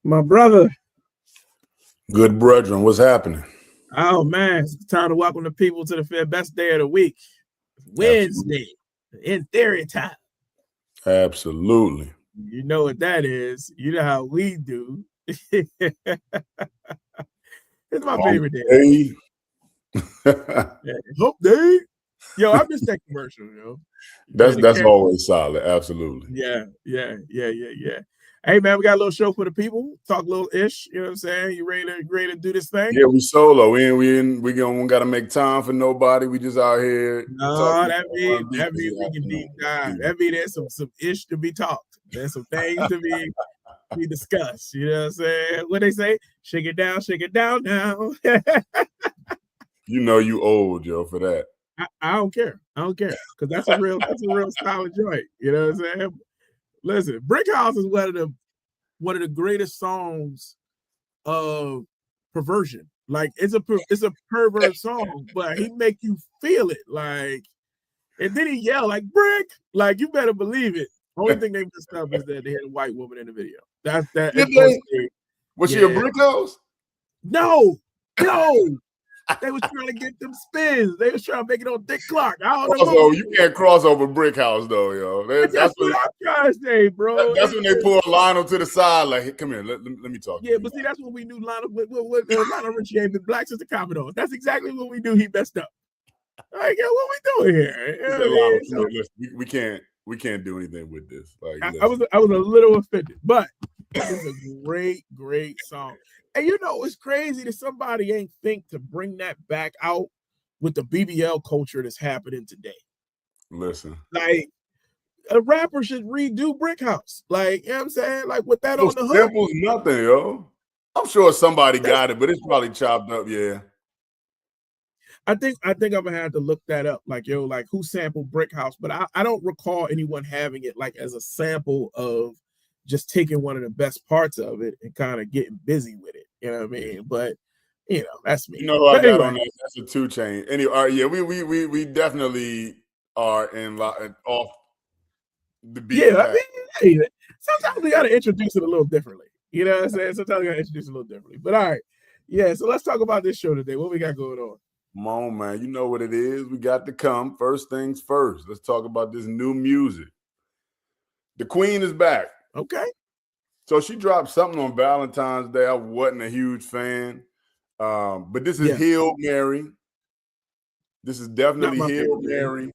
My brother. Good brethren, what's happening? Oh man, it's time to welcome the people to the best day of the week. Wednesday, in theory time. Absolutely. You know what that is. You know how we do. It's my favorite day. Hump day. Yo, I missed that commercial, yo. That's always solid. Absolutely. Yeah. Hey man, we got a little show for the people. Talk a little ish. You know what I'm saying? You ready to do this thing? Yeah, we solo. We don't gotta make time for nobody. We just out here. No, that means we can deep dive. That means there's some ish to be talked. There's some things to be discussed. You know what I'm saying? What they say? Shake it down now. You know you old, yo, for that. I don't care. Because that's a real solid joint. You know what I'm saying? Listen, Brick House is one of the greatest songs of perversion. Like it's a pervert song, but he make you feel it. Like, and then he yell like Brick, like you better believe it. Only thing they messed up is that they had a white woman in the video. That's that. Was she a Brick House? No. They was trying to get them spins. They was trying to make it on Dick Clark. I don't know. You can't cross over Brick House though, yo. That's what I'm trying to say, bro. That's when they pull Lionel to the side, like, hey, come here, let me talk. Yeah, but see, that's when we knew Lionel Richie ain't been black since the Commodores. That's exactly what we knew he messed up. Like, yo, what we doing here? You know, we can't do anything with this. Like, I was a little offended, but it's a great song. And you know, it's crazy that somebody ain't think to bring that back out with the BBL culture that's happening today. Listen, like a rapper should redo Brick House. Like, you know what I'm saying? Like with that on the hook. Samples nothing, yo. I'm sure somebody got it, but it's probably chopped up, yeah. I think I'm gonna have to look that up. Like, yo, like who sampled Brick House? But I don't recall anyone having it like as a sample of just taking one of the best parts of it and kind of getting busy with it. You know what I mean? But you know, that's me. You know who I got on that? That's a 2 Chain. Anyway, yeah, we definitely are off the beat. Yeah, I mean, hey, sometimes we gotta introduce it a little differently. You know what I'm saying? Sometimes we gotta introduce it a little differently. But all right, yeah. So let's talk about this show today. What we got going on? Come on, man. You know what it is. We got to come. First things first. Let's talk about this new music. The Queen is back. Okay. So she dropped something on Valentine's Day. I wasn't a huge fan. But this is Hail Mary. This is definitely Hail Mary.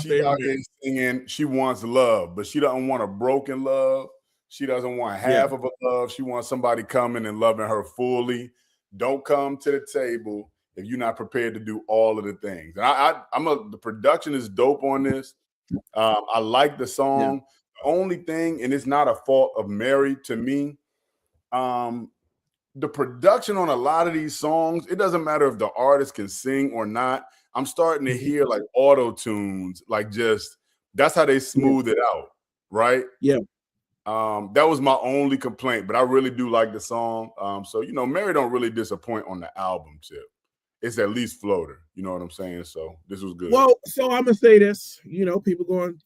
She's out here singing she wants love, but she doesn't want a broken love. She doesn't want half of a love. She wants somebody coming and loving her fully. Don't come to the table if you're not prepared to do all of the things. And the production is dope on this. I like the song. Yeah. The only thing, and it's not a fault of Mary to me, the production on a lot of these songs, it doesn't matter if the artist can sing or not. I'm starting to hear like auto tunes, like just that's how they smooth it out, right? Yeah. That was my only complaint, but I really do like the song. So you know, Mary don't really disappoint on the album tip. It's at least floater. You know what I'm saying? So this was good. Well, so I'm gonna say this. You know, people going.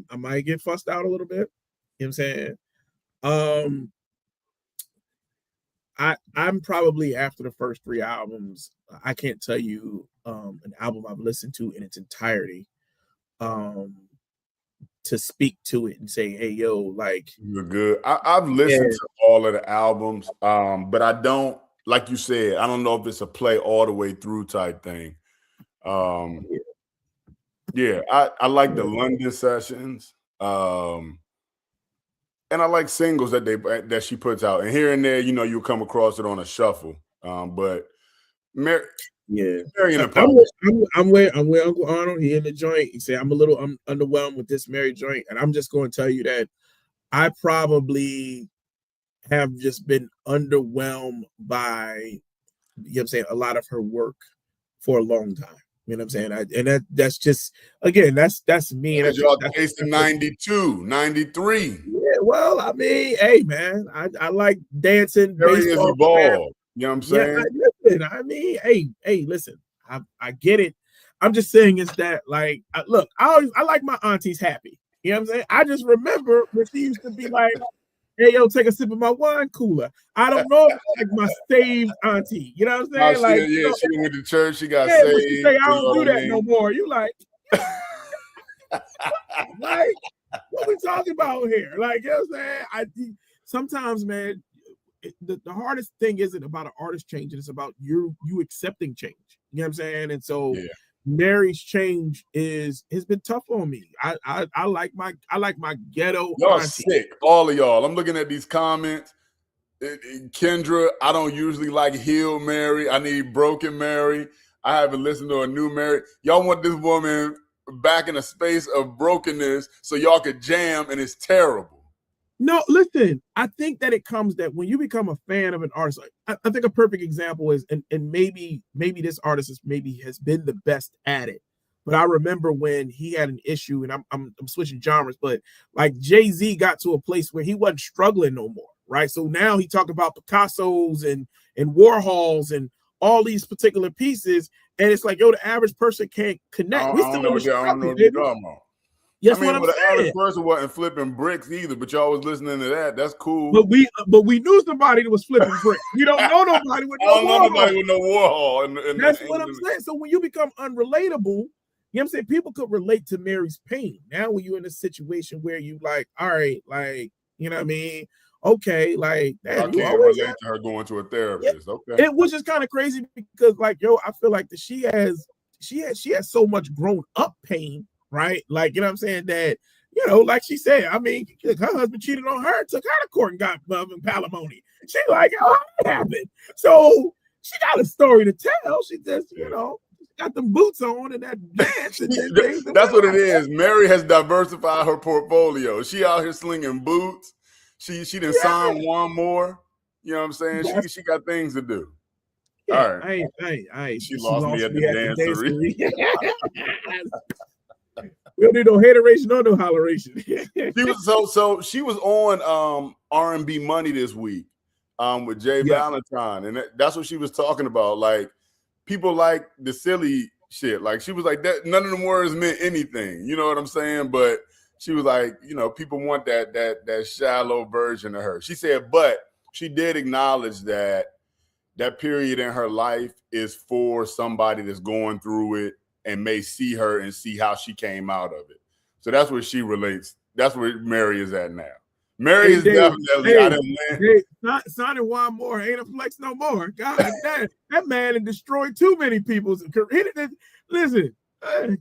I might get fussed out a little bit. You know what I'm saying? I'm probably after the first 3 albums. I can't tell you an album I've listened to in its entirety to speak to it and say, hey, yo, like you're good. I've listened to all of the albums, but I don't. Like you said, I don't know if it's a play all the way through type thing. I like the London sessions. And I like singles that she puts out. And here and there, you know, you'll come across it on a shuffle. But Mary, Mary I'm with Uncle Arnold. He in the joint. He said, I'm underwhelmed with this Mary joint. And I'm just going to tell you that I probably have just been underwhelmed by, you know what I'm saying, a lot of her work for a long time. You know what I'm saying? That's just, again, that's me. That's y'all case in 92, 93. Yeah, well, I mean, hey, man, I like dancing. Baseball ball. You know what I'm saying? Listen, I get it. I'm just saying is that, like, I like my aunties happy. You know what I'm saying? I just remember when she used to be like, hey, yo, take a sip of my wine cooler. I don't know if it's like my saved auntie. You know what I'm saying? Like, she went to church. She got yeah, saved. but she say, I don't do that no more. You like, like, what we talking about here? Like, you know what I'm saying? Sometimes, man, the hardest thing isn't about an artist changing. It's about you accepting change. You know what I'm saying? And so Mary's change has been tough on me. I like my ghetto. Y'all auntie. sick, all of y'all. I'm looking at these comments. Kendra, I don't usually like Heal Mary. I need Broken Mary. I haven't listened to a new Mary. Y'all want this woman back in a space of brokenness so y'all could jam, and it's terrible. No, listen, I think that it comes that when you become a fan of an artist, I think a perfect example is, and maybe this artist has been the best at it. But I remember when he had an issue, and I'm switching genres, but like Jay-Z got to a place where he wasn't struggling no more, right? So now he talked about Picasso's and Warhols and all these particular pieces, and it's like, yo, the average person can't connect. I don't know what you're talking about. Yes, what I'm saying. The average person wasn't flipping bricks either, but y'all was listening to that. That's cool. But we knew somebody that was flipping bricks. We don't know nobody with no Warhol. I don't know nobody with no Warhol. That's what I'm saying. So when you become unrelatable, you know what I'm saying? People could relate to Mary's pain. Now when you're in a situation where you like, all right, like, you know what I mean? Okay, like, I can't relate to her going to a therapist. Yeah. Okay. And which is kind of crazy because, like, yo, I feel like that she has so much grown up pain. Right? Like, you know what I'm saying? That, you know, like she said, I mean, her husband cheated on her, took her to court and got palimony. She like, oh, that happened. So she got a story to tell. She just, you know, got them boots on and that dance. And that's what it is. Mary has diversified her portfolio. She out here slinging boots. She done signed one more. You know what I'm saying? She got things to do. Yeah, all right. She lost me at the dancery. We don't need no hateration or no holleration. She was on R&B Money this week with Jay Valentine, and that's what she was talking about. Like, people like the silly shit. Like, she was like, that none of them words meant anything. You know what I'm saying? But she was like, you know, people want that shallow version of her. She said, but she did acknowledge that period in her life is for somebody that's going through it and may see her and see how she came out of it. So that's where she relates. That's where Mary is at now. Mary is definitely out of land. Signing one more ain't a flex no more. God, that man had destroyed too many people's career. Listen,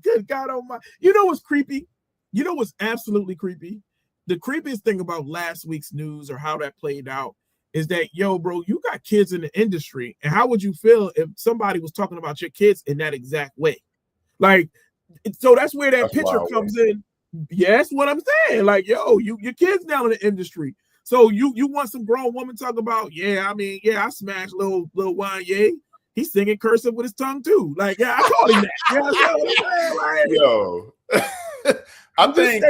good God almighty. You know what's creepy? You know what's absolutely creepy? The creepiest thing about last week's news or how that played out is that, yo, bro, you got kids in the industry. And how would you feel if somebody was talking about your kids in that exact way? Like, so that's where that picture comes in. Yes, what I'm saying. Like, yo, your kids now in the industry. So you want some grown woman talk about, I smashed little Kanye. He's singing cursive with his tongue too. Like, yeah, I call him that. You know what I'm saying? Like, yo, I think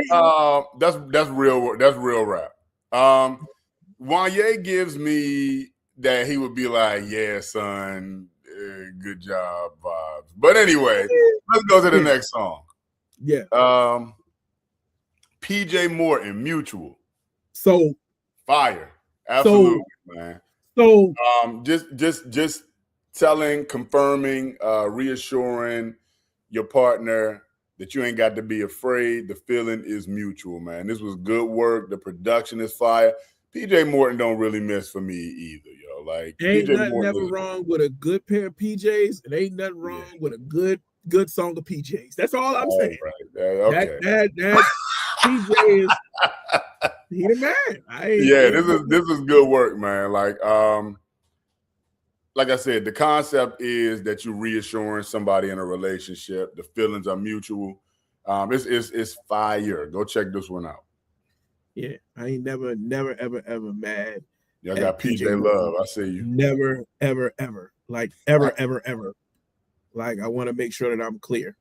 that's real rap. Kanye gives me that he would be like, yeah, son, good job, vibes. But anyway, let's go to the next song. Yeah. PJ Morton, Mutual. So fire. Absolutely, man. So just telling, confirming, reassuring your partner that you ain't got to be afraid. The feeling is mutual, man. This was good work. The production is fire. PJ Morton don't really miss for me either, yo. Like, ain't PJ nothing Morton never wrong with a good pair of PJs, and ain't nothing wrong with a good song of PJs. That's all I'm saying. Right. Okay. That PJ is he the man. This is good work, man. Like I said, the concept is that you're reassuring somebody in a relationship. The feelings are mutual. It's fire. Go check this one out. Yeah, I ain't never, ever mad. Y'all got PJ Love. I see you. Never, ever. Like, ever. Like, I want to make sure that I'm clear.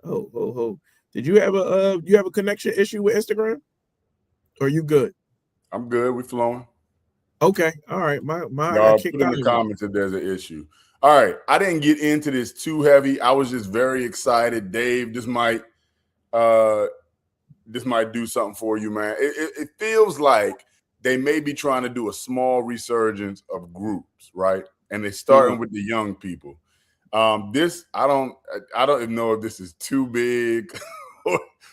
Oh. Did you have a connection issue with Instagram? Or are you good? I'm good. We flowing. Okay. All right. My I put in the comments if there's an issue. All right. I didn't get into this too heavy. I was just very excited. Dave, this might this might do something for you, man. It feels like they may be trying to do a small resurgence of groups, right? And they're starting with the young people. This I don't even know if this is too big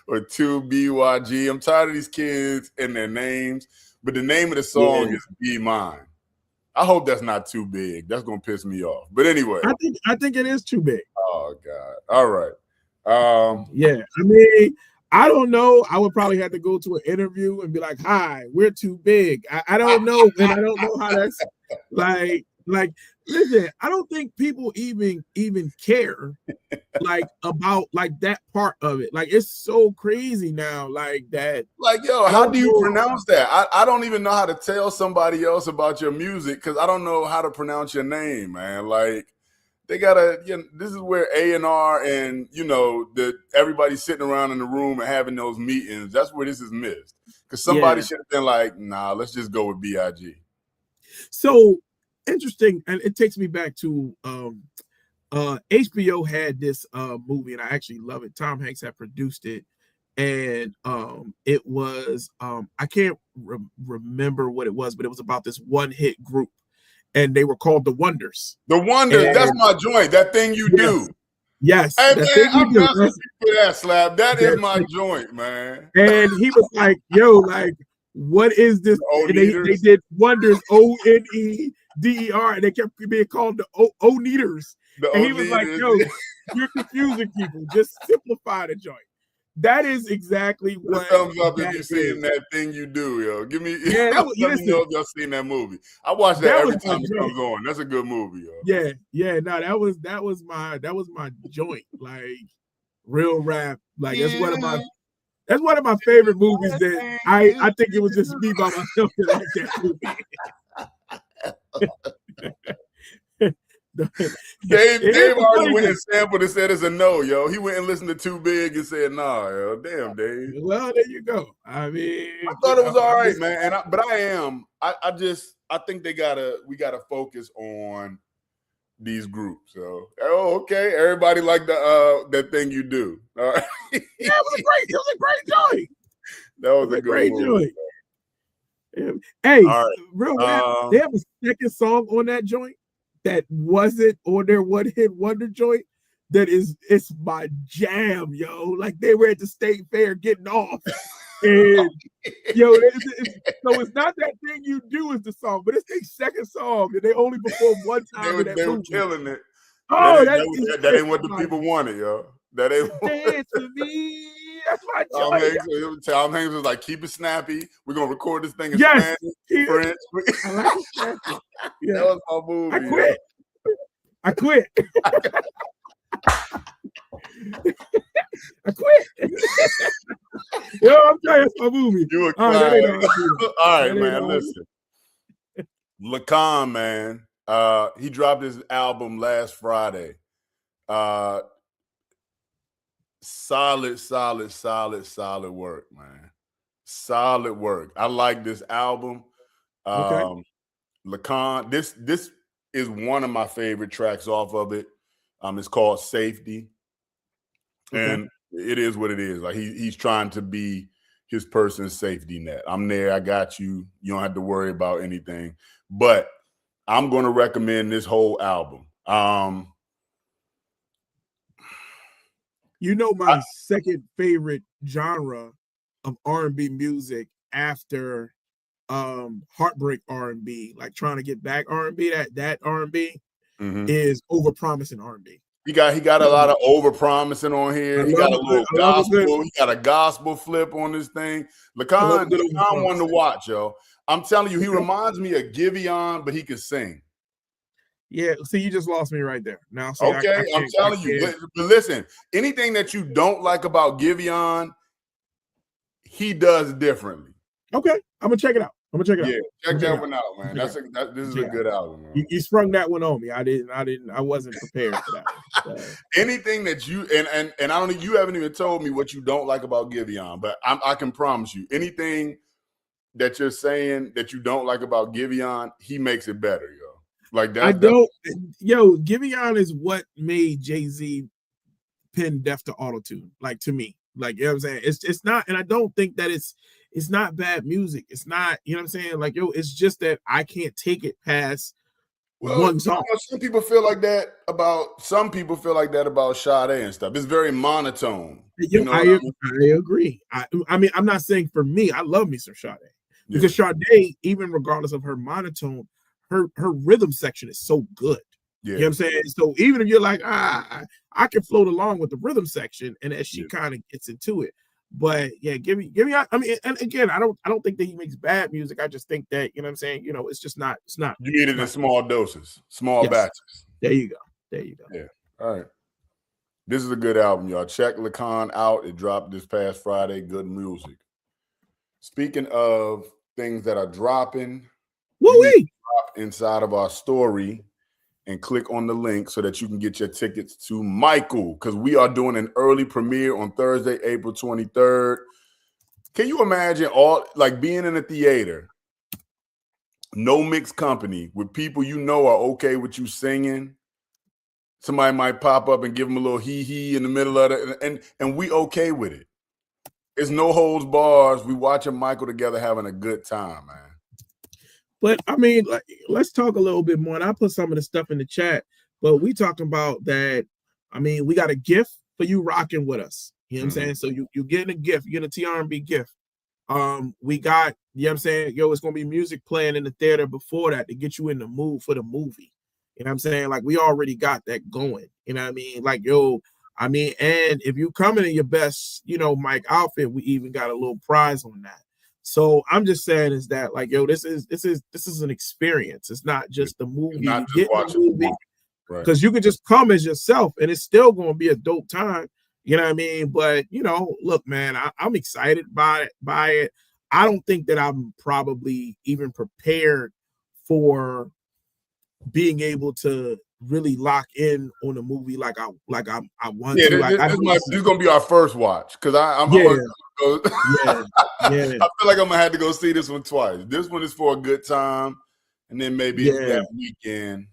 or too BYG. I'm tired of these kids and their names, but the name of the song is "Be Mine." I hope that's not too big. That's gonna piss me off. But anyway, I think it is too big. Oh God! All right. Yeah, I mean, I don't know. I would probably have to go to an interview and be like, "Hi, we're too big." I don't know, and I don't know how that's like. Listen, I don't think people even care like about like that part of it. Like it's so crazy now, like that. Like, yo, how do you pronounce that? I don't even know how to tell somebody else about your music because I don't know how to pronounce your name, man. Like, they gotta, this is where A&R and everybody's sitting around in the room and having those meetings. That's where this is missed. Because somebody should have been like, nah, let's just go with BIG. So interesting, and it takes me back to HBO had this movie, and I actually love it. Tom Hanks had produced it, and it was I can't remember what it was, but it was about this one-hit group. And they were called the Wonders. The Wonders, and that's my joint. That thing you do. Yes. Hey, man, I'm not for that, Slab. That is my joint, man. And he was like, yo, like, what is this? And they did Wonders, ONEDER, and they kept being called the O-Neaters. And he was like, yo, you're confusing people. Just simplify the joint. That is exactly what. Thumbs up if you've seen that thing you do, yo. Give me. Let me know if y'all seen that movie. I watch that every time it comes on. That's a good movie, yo. Yeah. No, that was my joint. Like real rap. Like that's one of my favorite movies. That I think it was just me by myself that liked that movie. Dave already went and sampled and said it's a no, yo. He went and listened to Too Big and said, nah, yo. Damn, Dave. Well, there you go. I mean, I thought it was all right, man. I think we gotta focus on these groups. So okay. Everybody like that thing you do. All right. Yeah, it was a great joint. That was a great joint. Hey, real rap, they have a second song on that joint that wasn't on their one-hit wonder joint. It's my jam, yo. Like they were at the state fair getting off. And yo, so it's not that thing you do is the song, but it's their second song that they only performed one time. They were killing it. Oh, that ain't what the people wanted, yo. That ain't dance to me. That's my joint. Tom Hanks was like, keep it snappy. We're gonna record this thing in Spanish, French. I like it. Yeah. That was my movie. I quit. I quit. Yo, I'm telling you, it's my movie. You were crying. All right, man. Listen. Lacan, man. He dropped his album last Friday. Solid work, man. Solid work. I like this album. Lacan, this is one of my favorite tracks off of it. It's called Safety. And it is what it is. Like he's trying to be his person's safety net. I'm there. I got you. You don't have to worry about anything. But I'm going to recommend this whole album. My second favorite genre of R&B music after heartbreak R&B, like trying to get back R&B, that R&B is overpromising R&B. He got a lot of overpromising on here. He got a little gospel. He got a gospel flip on this thing. Lacan one to watch, yo. I'm telling you, he reminds me of Giveon, but he can sing. Yeah, see, you just lost me right there. Now, see, I'm telling you. But listen, anything that you don't like about Giveon, he does differently. Okay, I'm gonna check it out. Yeah, check that one out, man. This is a good album, man. You sprung that one on me. I wasn't prepared for that. Anything that you and I don't think you haven't even told me what you don't like about Giveon, but I can promise you, anything that you're saying that you don't like about Giveon, he makes it better, yo. Like that. Giveon is what made Jay-Z pen Death to Auto-Tune, like to me. Like, you know what I'm saying? It's not, and I don't think that it's not bad music. It's not, you know what I'm saying? Like, yo, it's just that I can't take it past one song. Some people feel like that about Sade and stuff. It's very monotone. You know I agree. I mean, I'm not saying for me, I love me some Sade. Because Sade, even regardless of her monotone, her rhythm section is so good. Yeah. You know what I'm saying? So even if you're like, I can float along with the rhythm section, and as she kind of gets into it. But yeah, give me. I mean, and again, I don't think that he makes bad music. I just think that, you know what I'm saying, you know, it's just not. It's not. You need it in small doses, small batches. There you go. Yeah. All right. This is a good album, y'all. Check Lacan out. It dropped this past Friday. Good music. Speaking of things that are dropping, drop inside of our story and click on the link so that you can get your tickets to Michael, because we are doing an early premiere on Thursday, April 23rd. Can you imagine being in a theater, no mixed company, with people you know are okay with you singing? Somebody might pop up and give them a little hee-hee in the middle of it, and we okay with it. It's no holds bars. We watching Michael together having a good time, man. But I mean, let's talk a little bit more. And I put some of the stuff in the chat, but we talking about that. I mean, we got a gift for you rocking with us. You know what I'm saying? So you getting a gift, you getting a TR&B gift. We got, you know what I'm saying? Yo, it's gonna be music playing in the theater before that to get you in the mood for the movie. You know what I'm saying? Like, we already got that going. You know what I mean? Like, yo, I mean, and if you coming in your best, you know, Mike outfit, we even got a little prize on that. So I'm just saying is that, like, yo, this is an experience. It's not just the movie. Not just watching the movie. Because you could just come as yourself and it's still going to be a dope time. You know what I mean? But, you know, look, man, I'm excited by it. I don't think that I'm probably even prepared for being able to really lock in on a movie like I want to. This is gonna be our first watch, because I feel like I'm gonna have to go see this one twice. This one is for a good time, and then maybe that weekend.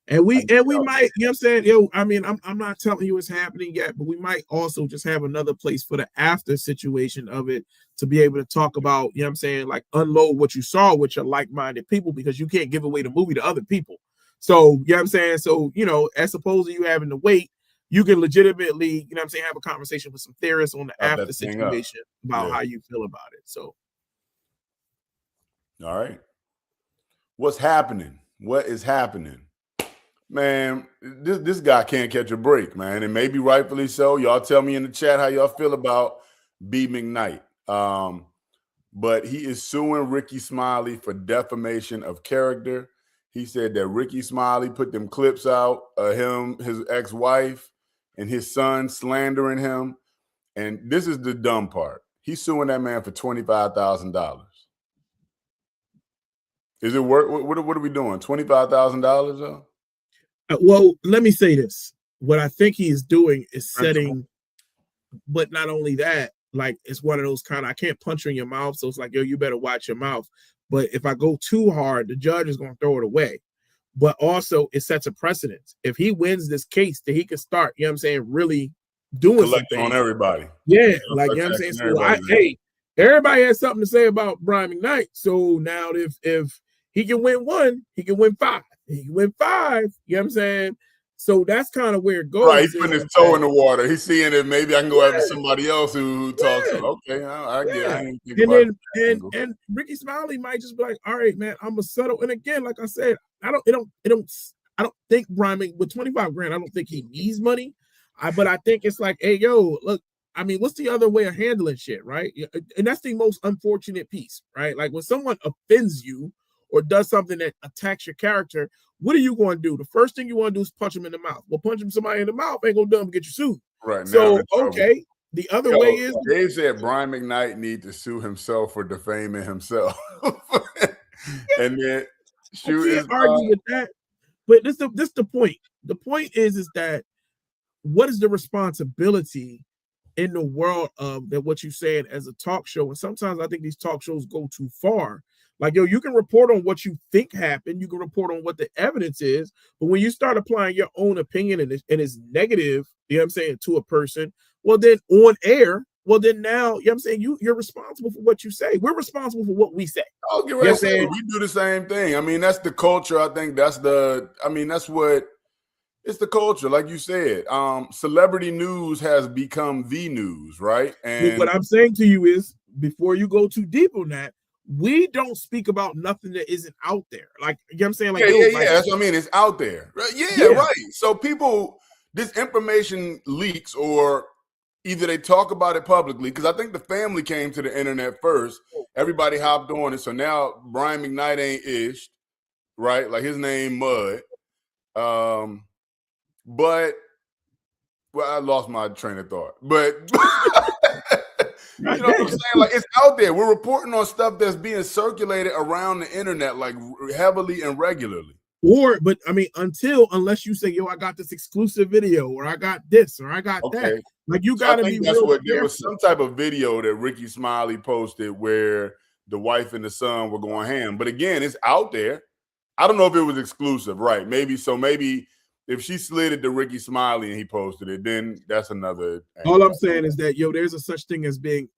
And we might, you know what I'm saying? Yo, I mean, I'm not telling you what's happening yet, but we might also just have another place for the after situation of it to be able to talk about, you know what I'm saying, like, unload what you saw with your like-minded people, because you can't give away the movie to other people. So, you know what I'm saying? So, you know, as opposed to you having to wait, you can legitimately, you know what I'm saying, have a conversation with some theorists on the after situation about how you feel about it. So, all right. What's happening? What is happening? Man, this guy can't catch a break, man, and maybe rightfully so. Y'all tell me in the chat how y'all feel about B. McKnight. But he is suing Rickey Smiley for defamation of character. He said that Rickey Smiley put them clips out of him, his ex-wife, and his son slandering him. And this is the dumb part. He's suing that man for $25,000. Is it worth? What are we doing? $25,000 though? Well, let me say this. What I think he is doing is setting, but not only that, like, it's one of those kind of, I can't punch you in your mouth, so it's like, yo, you better watch your mouth. But if I go too hard, the judge is going to throw it away. But also, it sets a precedent. If he wins this case, then he can start, you know what I'm saying, really doing collecting on everybody. Yeah, like, you know what I'm saying? So everybody has something to say about Brian McKnight. So now if he can win one, he can win five. He can win five, you know what I'm saying? So that's kind of where it goes. Right, he's putting his toe in the water. He's seeing it. Maybe I can go after somebody else who talks. Okay, I get it. I ain't think about it. And Rickey Smiley might just be like, all right, man, I'm gonna settle. And again, like I said, I don't think Brian with $25,000, I don't think he needs money. But I think it's like, hey, yo, look, I mean, what's the other way of handling shit, right? And that's the most unfortunate piece, right? Like, when someone offends you or does something that attacks your character, what are you going to do? The first thing you want to do is punch him in the mouth. Well, punching somebody in the mouth ain't going to do them get you sued. Right. So, okay. The other way is, they said Brian McKnight need to sue himself for defaming himself. And then argue with that. But this the point. The point is that what is the responsibility in the world of that, what you said as a talk show? And sometimes I think these talk shows go too far. Like, yo, you can report on what you think happened. You can report on what the evidence is. But when you start applying your own opinion and it's negative, you know what I'm saying, to a person, well, then on air, well, then now, you know what I'm saying, you're responsible for what you say. We're responsible for what we say. I'll get ready to say we do the same thing. I mean, that's the culture. I think that's what it's the culture, like you said. Celebrity news has become the news, right? And what I'm saying to you is, before you go too deep on that, we don't speak about nothing that isn't out there. Like, you know what I'm saying? Like, yeah. That's what I mean. It's out there. Right? Yeah, right. So this information leaks, or either they talk about it publicly, because I think the family came to the internet first. Everybody hopped on it. So now Brian McKnight ain't ished, right? Like his name Mud. But I lost my train of thought. But you know what I'm saying? Like, it's out there. We're reporting on stuff that's being circulated around the internet, like heavily and regularly. But I mean, unless you say, yo, I got this exclusive video, or I got this, or I got that. Like, you gotta be real. There was some type of video that Rickey Smiley posted where the wife and the son were going ham. But again, it's out there. I don't know if it was exclusive, right? Maybe if she slid it to Rickey Smiley and he posted it, then that's another. All I'm saying is that, there's a such thing as being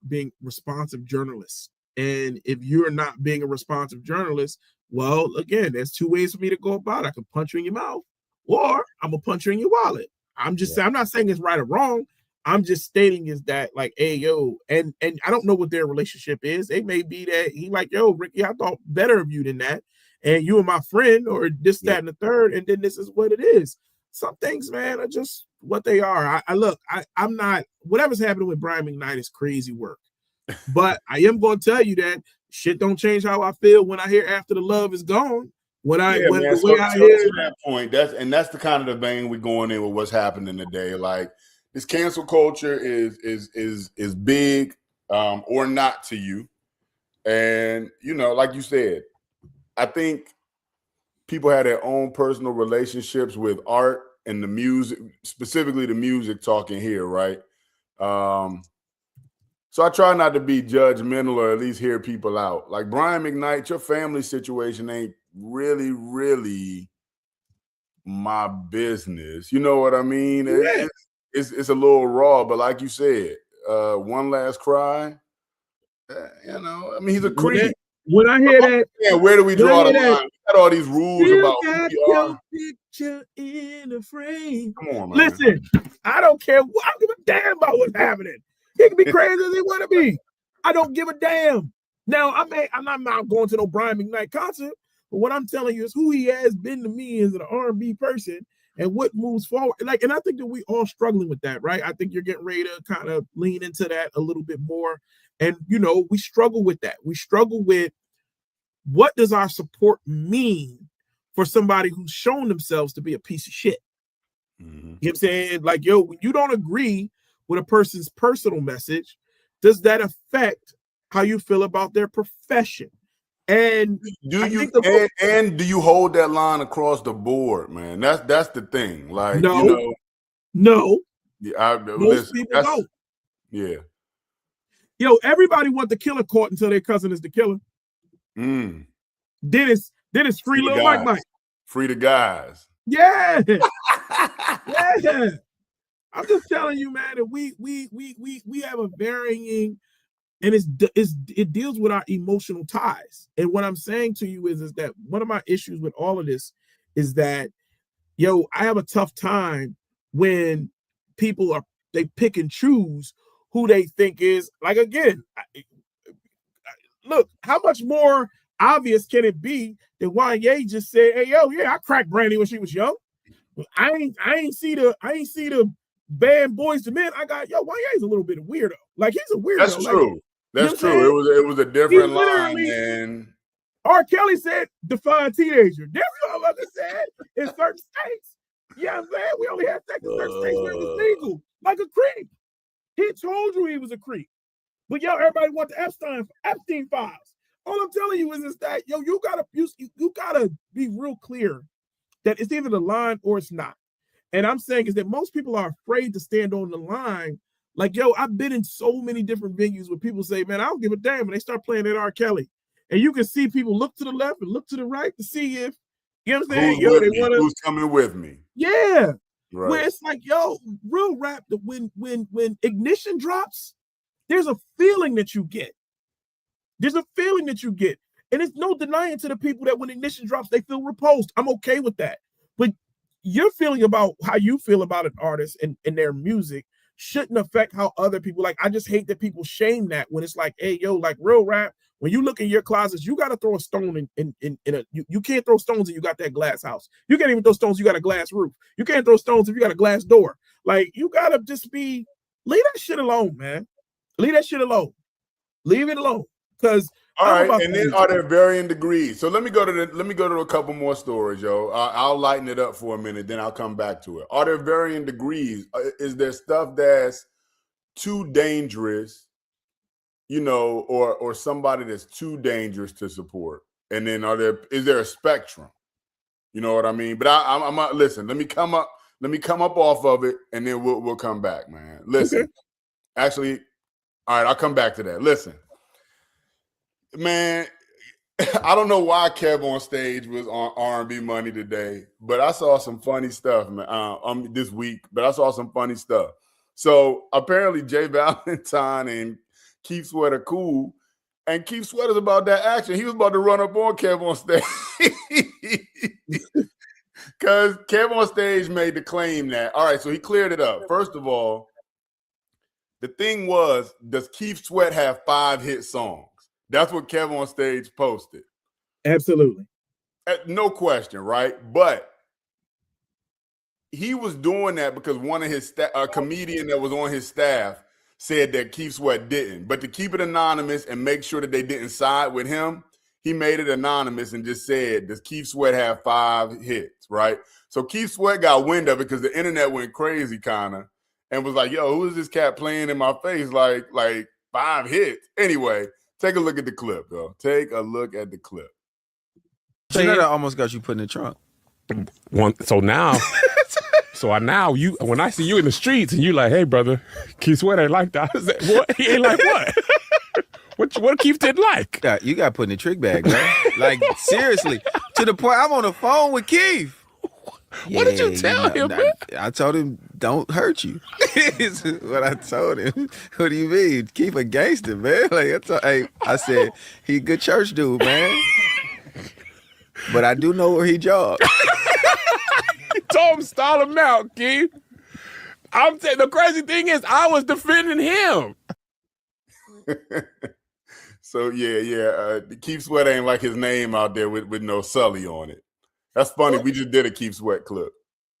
responsive journalists. And if you're not being a responsive journalist, well, again, there's two ways for me to go about it. I can punch you in your mouth, or I'm gonna punch you in your wallet. I'm not saying it's right or wrong. I'm just stating is that, like, hey, yo, and I don't know what their relationship is. It may be that he like, yo, Rickey, I thought better of you than that. And you are my friend, or this, that, and the third, and then this is what it is. Some things, man, are just what they are. I'm not, whatever's happening with Brian McKnight is crazy work. But I am going to tell you that shit don't change how I feel when I hear After the Love Is Gone. To that point, that's the kind of the vein we're going in with what's happening today. Like, this cancel culture is big or not to you. And, like you said, I think people have their own personal relationships with art and the music, specifically the music talking here, right? So I try not to be judgmental, or at least hear people out. Like, Brian McKnight, your family situation ain't really, really my business. You know what I mean? Yeah. It's a little raw, but like you said, one last cry. I mean, he's a creep. When I hear that, where do we draw the line? We got all these rules about who we are. Picture in a frame. Come on, man. Listen, I don't care. I don't give a damn about what's happening. He can be crazy as he want to be. I don't give a damn. Now, I'm not going to no Brian McKnight concert, but what I'm telling you is who he has been to me as an R&B person and what moves forward. Like, and I think that we all struggling with that, right? I think you're getting ready to kind of lean into that a little bit more. And, we struggle with that. We struggle with, what does our support mean for somebody who's shown themselves to be a piece of shit? Mm-hmm. You know what I'm saying? Like, yo, when you don't agree with a person's personal message, does that affect how you feel about their profession? And do you hold that line across the board, man? That's the thing. Like, no. Yeah, most people don't. Yeah. Yo, everybody want the killer caught until their cousin is the killer. Then it's free little Mike. Free the guys. Yeah. Yeah. I'm just telling you, man, that we have a varying, and it deals with our emotional ties. And what I'm saying to you is that one of my issues with all of this is that, yo, I have a tough time when people they pick and choose who they think is, like, again, look, how much more obvious can it be that Kanye just said, hey, yo, yeah, I cracked Brandy when she was young. I ain't see the band Boys to Men. I got, yo, Kanye's a little bit of weirdo. Like, he's a weirdo. That's true. That's true. It was a different line. And R. Kelly said, define teenager. That's what I said in certain states. Yeah, I'm saying we only had sex in certain states where it was legal, like a creep. He told you he was a creep. But yo, everybody want the Epstein files. All I'm telling you is that, yo, you gotta be real clear that it's either the line or it's not. And I'm saying is that most people are afraid to stand on the line. Like, yo, I've been in so many different venues where people say, man, I don't give a damn. And they start playing that R. Kelly. And you can see people look to the left and look to the right to see if, you know what I'm saying? Who's coming with me? Yeah. Right. Where it's like, yo, real rap, that when Ignition drops, there's a feeling that you get. There's a feeling that you get. And it's no denying to the people that when Ignition drops, they feel repulsed. I'm okay with that. But your feeling about how you feel about an artist and their music shouldn't affect how other people, like, I just hate that people shame that when it's like, hey, yo, like real rap, when you look in your closets, you got to throw a stone in a, you can't throw stones if you got that glass house. You can't even throw stones if you got a glass roof. You can't throw stones if you got a glass door. Like, you got to just leave that shit alone, man. Leave that shit alone. Leave it alone. Because all right, and then are there varying degrees? So let me go to a couple more stories, yo. I'll lighten it up for a minute, then I'll come back to it. Are there varying degrees? Is there stuff that's too dangerous, you know, or somebody that's too dangerous to support? And then is there a spectrum? You know what I mean? But I'm listen. Let me come up off of it, and then we'll come back, man. Listen, okay. Actually, all right, I'll come back to that. Listen. Man, I don't know why Kev on stage was on R&B Money today, but I saw some funny stuff, man, this week. But I saw some funny stuff. So apparently, Jay Valentine and Keith Sweat are cool, and Keith Sweat is about that action. He was about to run up on Kev on stage because Kev on stage made the claim that. All right, so he cleared it up. First of all, the thing was, does Keith Sweat have 5 hit songs? That's what Kev on stage posted. Absolutely. No question, right? But he was doing that because one of his a comedian that was on his staff said that Keith Sweat didn't. But to keep it anonymous and make sure that they didn't side with him, he made it anonymous and just said, does Keith Sweat have 5 hits, right? So Keith Sweat got wind of it because the internet went crazy kind of and was like, yo, who is this cat playing in my face like 5 hits? Anyway, take a look at the clip, though. Take a look at the clip. You know that almost got you put in the trunk. So now, when I see you in the streets and you like, hey, brother, Keith Sweat ain't like that. I was like, what? He ain't like what? What Keith didn't like? You got put in the trick bag, bro. Like, seriously. To the point, I'm on the phone with Keith. What did you tell him, man? I told him, don't hurt you. Is what I told him. What do you mean? Keep a gangster, man. Like, I said, he a good church dude, man. But I do know where he jogged. You told him stall him out, Keith. I'm saying the crazy thing is I was defending him. So yeah. Keith Sweat ain't like his name out there with no Sully on it. That's funny. We just did a Keith Sweat clip.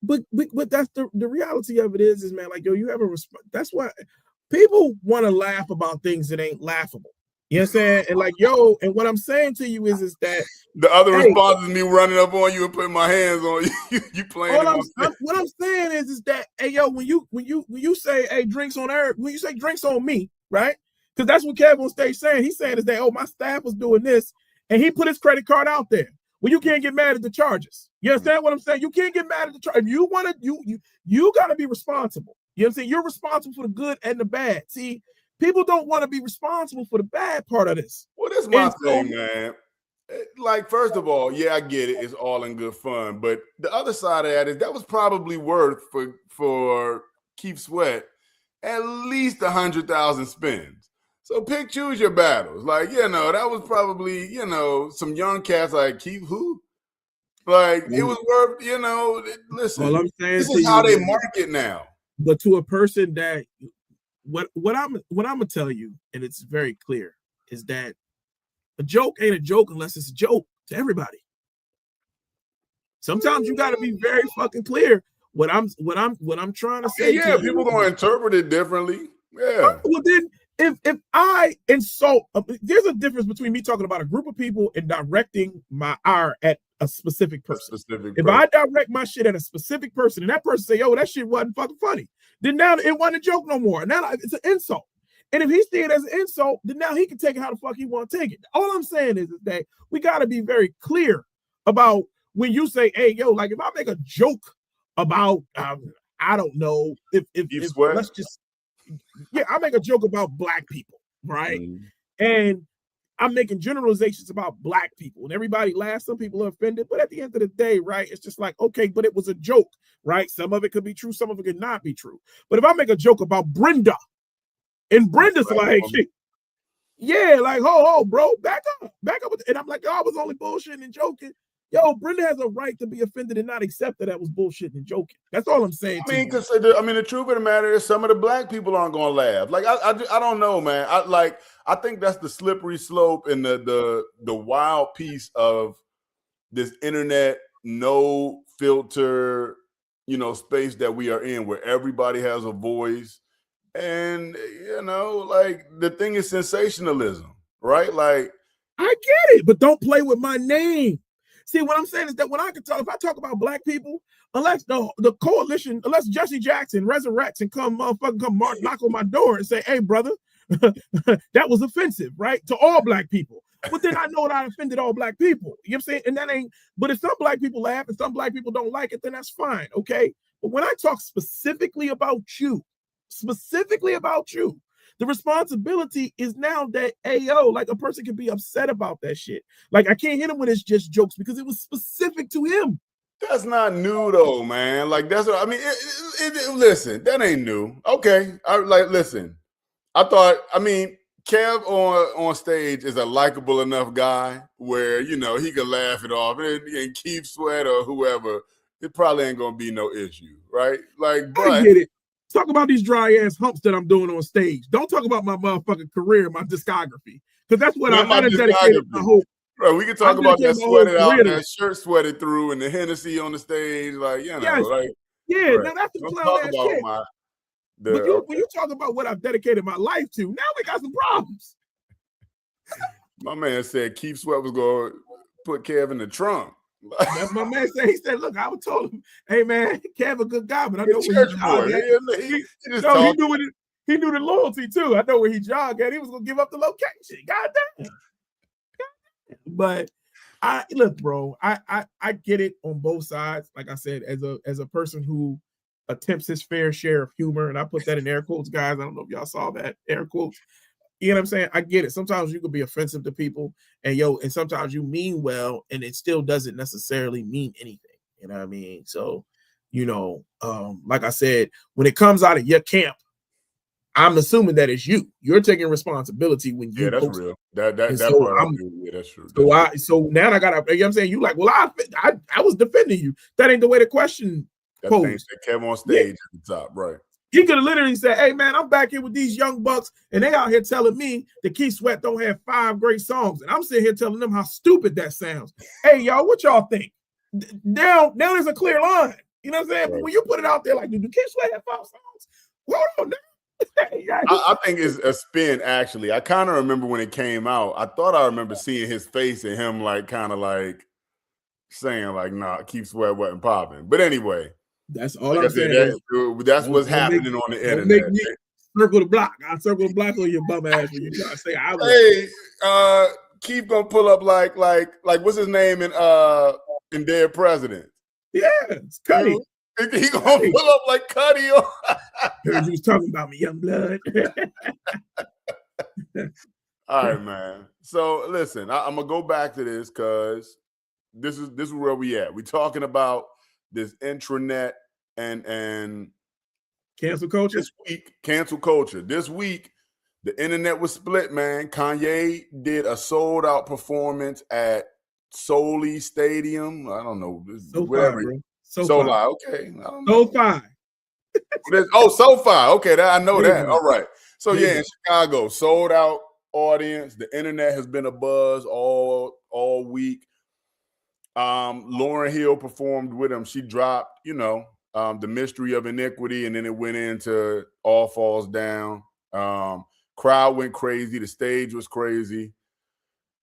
But that's the reality of it is man, like, yo, you have a response. That's why people want to laugh about things that ain't laughable. You know what I'm saying? And like, yo, and what I'm saying to you is that the other response is me running up on you and putting my hands on you. You playing. What I'm saying is that, hey, yo, when you say, hey, drinks on Eric, when you say drinks on me, right? Because that's what Kev on stage saying. He's saying is that, oh, my staff was doing this, and he put his credit card out there. Well, you can't get mad at the charges. You understand what I'm saying? You can't get mad at the charge. If you want to, you got to be responsible. You know what I'm saying? You're responsible for the good and the bad. See, people don't want to be responsible for the bad part of this. Well, that's my thing, man. Like, first of all, yeah, I get it. It's all in good fun. But the other side of that is that was probably worth for Keith Sweat at least 100,000 spins. So choose your battles. Like, that was probably, some young cats like Keith who? Like, it was worth, listen, all I'm saying this is how they market now. But to a person that, what I'm gonna tell you, and it's very clear, is that a joke ain't a joke unless it's a joke to everybody. Sometimes you got to be very fucking clear. What I'm trying to say. Yeah, people gonna interpret it differently. Yeah. Well, then if I insult, there's a difference between me talking about a group of people and directing my ire at a specific person. If I direct my shit at a specific person and that person say, yo, that shit wasn't fucking funny, then now it wasn't a joke no more. Now it's an insult. And if he see it as an insult, then now he can take it how the fuck he want to take it. All I'm saying is that we got to be very clear about when you say, hey, yo, like if I make a joke about, I don't know, if let's just, I make a joke about black people, right? And I'm making generalizations about black people and everybody laughs. Some people are offended, but at the end of the day, right, it's just like, okay, but it was a joke, right? Some of it could be true. Some of it could not be true. But if I make a joke about Brenda And Brenda's like, yeah, like, ho, bro, back up. And I'm like, yo, I was only bullshitting and joking. Yo, Brenda has a right to be offended and not accept that was bullshitting and joking. That's all I'm saying. The truth of the matter is some of the black people aren't going to laugh. Like, I don't know, man. I think that's the slippery slope and the wild piece of this internet, no filter, space that we are in, where everybody has a voice. And, like, the thing is sensationalism, right? Like, I get it, but don't play with my name. See, what I'm saying is that if I talk about black people, unless the coalition, unless Jesse Jackson resurrects and come knock on my door and say, hey, brother, that was offensive, right? To all black people. But then I know that I offended all black people. You know what I'm saying? And that ain't, but if some black people laugh and some black people don't like it, then that's fine, okay? But when I talk specifically about you, the responsibility is now that, like a person can be upset about that shit. Like I can't hit him when it's just jokes because it was specific to him. That's not new though, man. Like that's what I mean. Listen, that ain't new. Okay, listen. Kev on stage is a likable enough guy where he can laugh it off, and Keith Sweat or whoever, it probably ain't gonna be no issue, right? Like, but I get it. Talk about these dry ass humps that I'm doing on stage. Don't talk about my motherfucking career, my discography, because that's what I dedicated my whole. Bro, we can talk about that sweated out, that shirt sweated through, and the Hennessy on the stage, like now right. That's the clown ass shit. When you talk about what I've dedicated my life to, now we got some problems. My man said Keith Sweat was going to put Kev in the trunk. That's my man said. He said, "Look, I was told him, hey man, Kev a good guy, but I know where he jogged at. He knew the loyalty too. I know where he jogged at. He was gonna give up the location. God damn. But look, bro, I get it on both sides. Like I said, as a person who attempts his fair share of humor, and I put that in air quotes, guys. I don't know if y'all saw that air quotes. You know what I'm saying? I get it. Sometimes you can be offensive to people, and sometimes you mean well, and it still doesn't necessarily mean anything. You know what I mean? So, like I said, when it comes out of your camp, I'm assuming that it's you. You're taking responsibility when you. Yeah, that's real. That so part. Yeah, that's true. So now I gotta. You know what I'm saying? You like, well, I was defending you. That ain't the way the question posed. Kev on stage at the top, right? He could have literally said, hey, man, I'm back here with these young bucks, and they out here telling me that Keith Sweat don't have 5 great songs. And I'm sitting here telling them how stupid that sounds. Hey, y'all, what y'all think? Now there's a clear line. You know what I'm saying? Right. But when you put it out there like, do Keith Sweat have 5 songs? Hold on now. I think it's a spin, actually. I kind of remember when it came out. I thought I remember seeing his face and him kind of saying nah, Keith Sweat wasn't popping. But anyway. That's all I'm saying. That's what's happening on the internet. Make me circle the block. I circle the block on your bum ass when you try to say I was. Hey, Keith gonna pull up like what's his name in Dead President? Yeah, it's Cuddy. He gonna pull up like Cuddy. Heard you was talking about me, young blood. All right, man. So listen, I'm gonna go back to this because this is where we at. We talking about this intranet and cancel culture. This week, cancel culture. This week, the internet was split, man. Kanye did a sold out performance at Soli Stadium. I don't know. Whatever. SoFi. Okay. I don't know. SoFi. Okay, I know that. All right. So yeah, in Chicago, sold out audience. The internet has been a buzz all week. Lauryn Hill performed with him. She dropped, The Mystery of Iniquity, and then it went into All Falls Down. Crowd went crazy. The stage was crazy.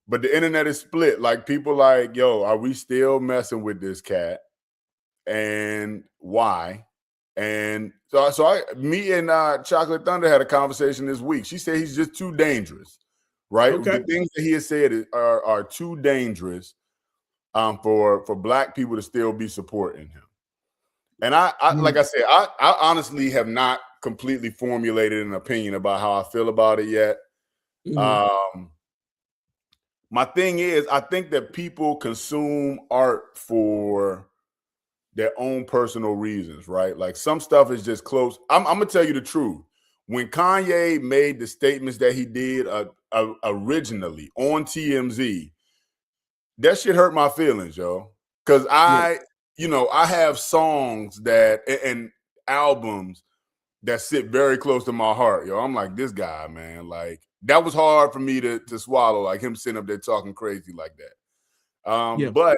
But the internet is split. Like, people like, yo, are we still messing with this cat? And why? And so me and Chocolate Thunder had a conversation this week. She said he's just too dangerous, right? Okay. The things that he has said are too dangerous for Black people to still be supporting him. And I like I said, I honestly have not completely formulated an opinion about how I feel about it yet. Mm-hmm. My thing is, I think that people consume art for their own personal reasons, right? Like, some stuff is just close. I'm gonna tell you the truth. when Kanye made the statements that he did originally on TMZ, that shit hurt my feelings, yo. Because I have songs that and albums that sit very close to my heart, yo. I'm like, this guy, man, like that was hard for me to swallow, like him sitting up there talking crazy like that. But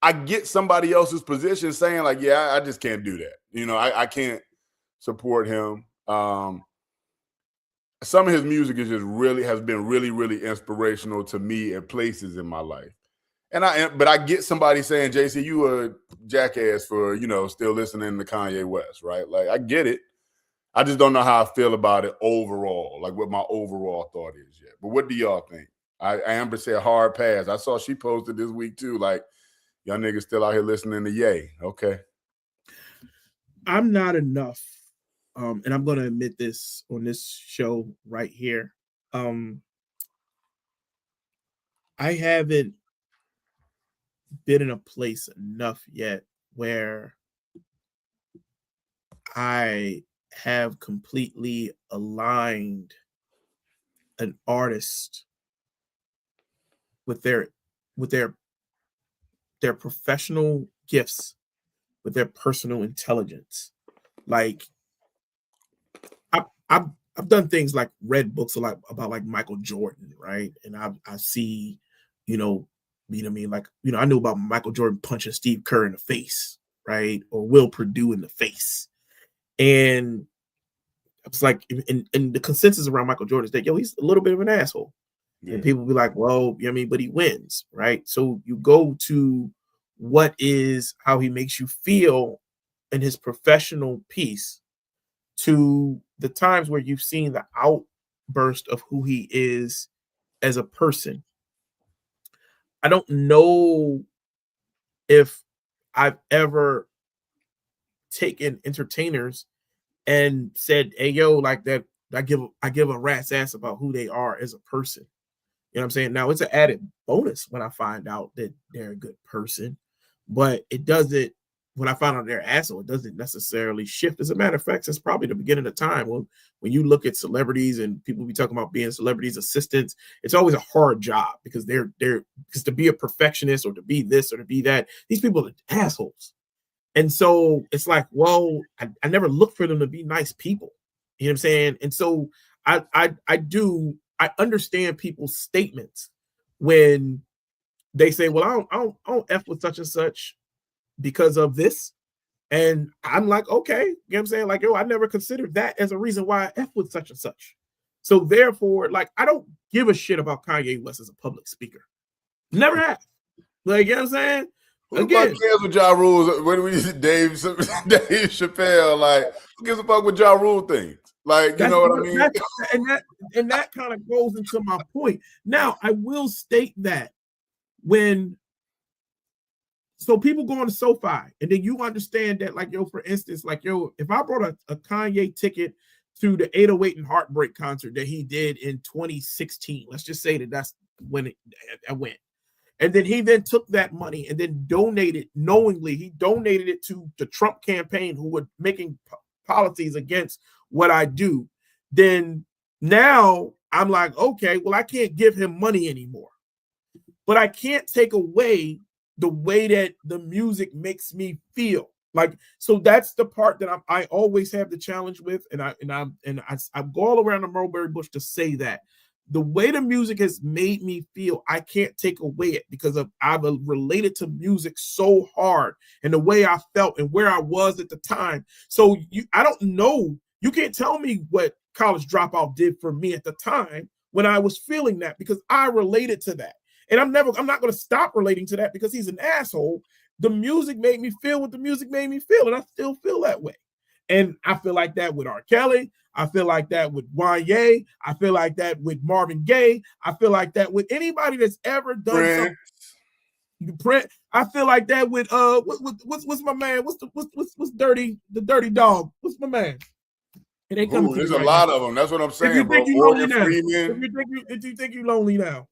I get somebody else's position saying like, yeah, I just can't do that. I can't support him. Some of his music has been really, really inspirational to me at places in my life. But I get somebody saying, JC, you a jackass for, still listening to Kanye West, right? Like, I get it. I just don't know how I feel about it overall, like what my overall thought is yet. But what do y'all think? Amber said hard pass. I saw she posted this week too, like, y'all niggas still out here listening to Ye. Okay. I'm not enough. And I'm going to admit this on this show right here. I haven't been in a place enough yet where I have completely aligned an artist with their professional gifts, with their personal intelligence. Like I've done things like read books a lot about like Michael Jordan, right? And I see, I knew about Michael Jordan punching Steve Kerr in the face, right? Or Will Perdue in the face. And it's like, and the consensus around Michael Jordan is that, he's a little bit of an asshole. Yeah. And people be like, well, but he wins, right? So you go to how he makes you feel in his professional piece to the times where you've seen the outburst of who he is as a person. I don't know if I've ever taken entertainers and said, hey, yo, like that, I give a rat's ass about who they are as a person. You know what I'm saying? Now, it's an added bonus when I find out that they're a good person, but when I find out they're an asshole, it doesn't necessarily shift. As a matter of fact, it's probably the beginning of time when you look at celebrities and people be talking about being celebrities' assistants, it's always a hard job because because to be a perfectionist or to be this or to be that, these people are assholes. And so it's like, well, I never looked for them to be nice people. You know what I'm saying? And so I understand people's statements when they say, well, I don't F with such and such because of this. And I'm like, okay, you know what I'm saying? Like, I never considered that as a reason why I F with such and such. So therefore, like, I don't give a shit about Kanye West as a public speaker. Never have. Like, you know what I'm saying? Who cares what Ja Rule? What do we Dave Chappelle? Like, who gives a fuck what Ja Rule thinks? Like, you know what I mean? And that kind of goes into my point. Now, I will state that so people go on the SoFi, and then you understand that, like, for instance, like, if I brought a Kanye ticket to the 808 and Heartbreak concert that he did in 2016, let's just say that's when I went. And then he then took that money and then donated it to the Trump campaign who were making policies against what I do. Then now I'm like, okay, well, I can't give him money anymore. But I can't take away the way that the music makes me feel. Like, so that's the part that I always have the challenge with. And I go all around the mulberry bush to say that the way the music has made me feel, I can't take away it because I've related to music so hard and the way I felt and where I was at the time. So I don't know. You can't tell me what College Dropout did for me at the time when I was feeling that, because I related to that. And I'm not going to stop relating to that because he's an asshole. The music made me feel what the music made me feel, and I still feel that way. And I feel like that with R. Kelly. I feel like that with Kanye. I feel like that with Marvin Gaye. I feel like that with anybody that's ever done something. I feel like that with what's my man? What's dirty? The Dirty Dog. What's my man? It ain't coming. There's a lot of them. That's what I'm saying. If you think you're lonely now, if you think you're lonely now,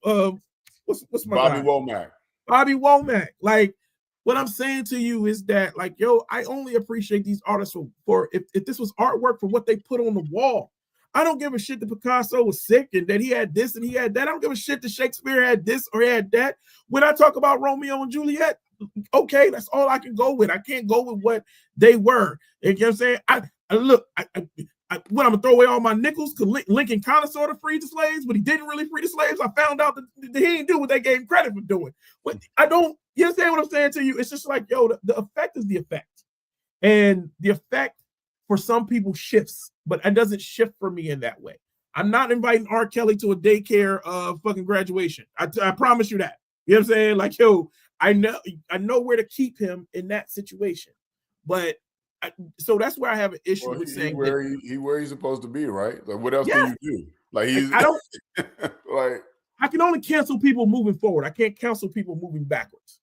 what's my Bobby guy? Womack? Bobby Womack. Like, what I'm saying to you is that, like, I only appreciate these artists for if this was artwork for what they put on the wall. I don't give a shit that Picasso was sick and that he had this and he had that. I don't give a shit that Shakespeare had this or had that. When I talk about Romeo and Juliet, okay, that's all I can go with. I can't go with what they were. You know what I'm saying? When I'm gonna throw away all my nickels because Lincoln kind of sort of freed the slaves, but he didn't really free the slaves. I found out that he didn't do what they gave him credit for doing. But I don't, you understand what I'm saying to you? It's just like, yo, the effect is the effect. And the effect for some people shifts, but it doesn't shift for me in that way. I'm not inviting R. Kelly to a daycare fucking graduation. I promise you that. You know what I'm saying? Like, yo, I know where to keep him in that situation. But so that's where I have an issue with saying where he's supposed to be, right? Like, what else can you do? Like, I don't like, I can only cancel people moving forward. I can't cancel people moving backwards.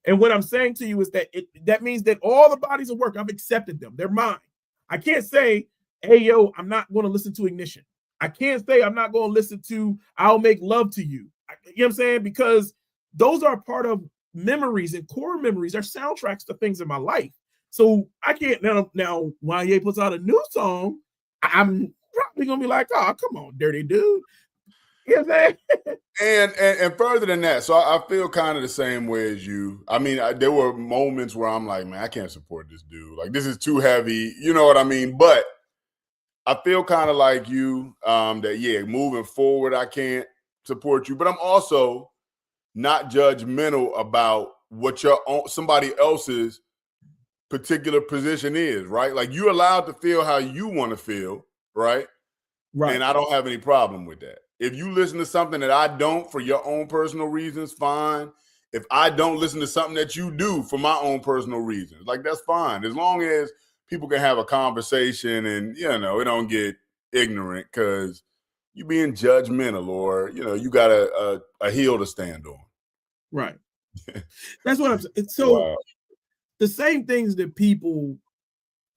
And what I'm saying to you is that that means that all the bodies of work, I've accepted them. They're mine. I can't say, hey, yo, I'm not going to listen to Ignition. I can't say I'm not going to listen to I'll Make Love to You. You know what I'm saying? Because those are part of memories, and core memories are soundtracks to things in my life. So I can't now when Ye puts out a new song, I'm probably going to be like, oh, come on, dirty dude. You know what I'm saying? And further than that, so I feel kind of the same way as you. I mean, there were moments where I'm like, man, I can't support this dude. Like, this is too heavy. You know what I mean? But I feel kind of like you, that, yeah, moving forward, I can't support you. But I'm also not judgmental about what somebody else's particular position is, right? Like, you're allowed to feel how you want to feel, right? Right. And I don't have any problem with that. If you listen to something that I don't for your own personal reasons, fine. If I don't listen to something that you do for my own personal reasons, like, that's fine. As long as people can have a conversation and, you know, it don't get ignorant because you being judgmental or, you know, you got a hill to stand on. Right. That's what I'm saying. So the same things that people